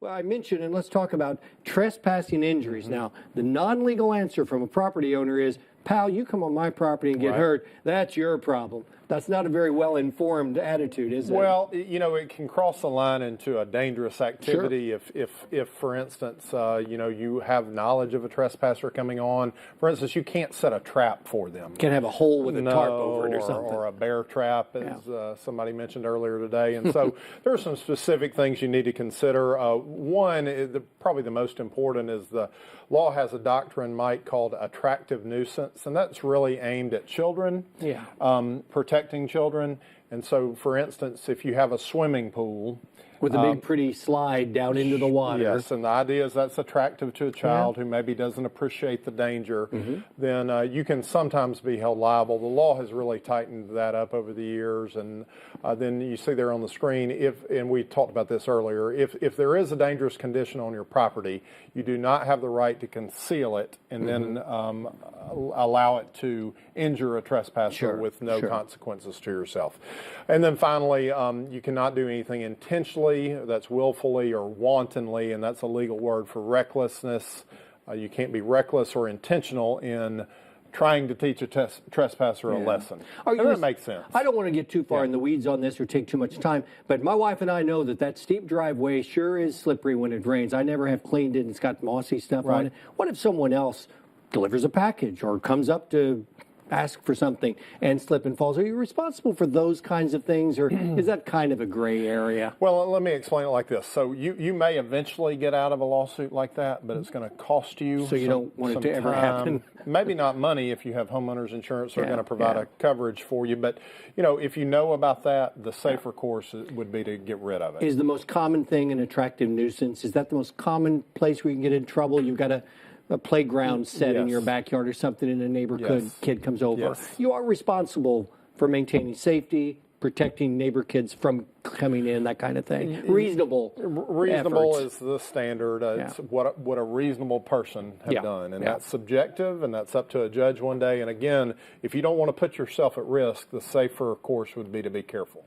Well, I mentioned, and let's talk about trespassing injuries. Now, the non-legal answer from a property owner is, pal, you come on my property and get hurt, that's your problem. That's not a very well-informed attitude, is it? Well, you know, it can cross the line into a dangerous activity if, for instance, you know, you have knowledge of a trespasser coming on. For instance, you can't set a trap for them. Can't have a hole with a tarp over it or something. Or a bear trap, as somebody mentioned earlier today. And so there are some specific things you need to consider. One, probably the most important, is the law has a doctrine, Mike, called attractive nuisance, and that's really aimed at children, protecting children. And so, for instance, if you have a swimming pool with a big pretty slide down into the water. Yes, and the idea is that's attractive to a child who maybe doesn't appreciate the danger, then you can sometimes be held liable. The law has really tightened that up over the years, and then you see there on the screen, and we talked about this earlier, if there is a dangerous condition on your property, you do not have the right to conceal it and then allow it to injure a trespasser with no consequences to yourself. And then finally, you cannot do anything intentionally, that's willfully or wantonly, and that's a legal word for recklessness. You can't be reckless or intentional in trying to teach a trespasser a lesson. And that makes sense. I don't want to get too far in the weeds on this or take too much time, but my wife and I know that steep driveway sure is slippery when it rains. I never have cleaned it, and it's got mossy stuff on it. What if someone else delivers a package or comes up to ask for something and slip and falls? Are you responsible for those kinds of things, or is that kind of a gray area? Well, let me explain it like this. So you may eventually get out of a lawsuit like that, but it's going to cost you So you don't want it to ever happen? Maybe not money if you have homeowners insurance. They're going to provide a coverage for you. But, you know, if you know about that, the safer course would be to get rid of it. Is the most common thing an attractive nuisance? Is that the most common place where you can get in trouble? You've got a playground set in your backyard or something, and a neighborhood kid comes over. You are responsible for maintaining safety, protecting neighbor kids from coming in, that kind of thing. Reasonable efforts. Is the standard. It's what a reasonable person have done, and that's subjective, and that's up to a judge one day. And again, if you don't want to put yourself at risk, the safer course would be to be careful.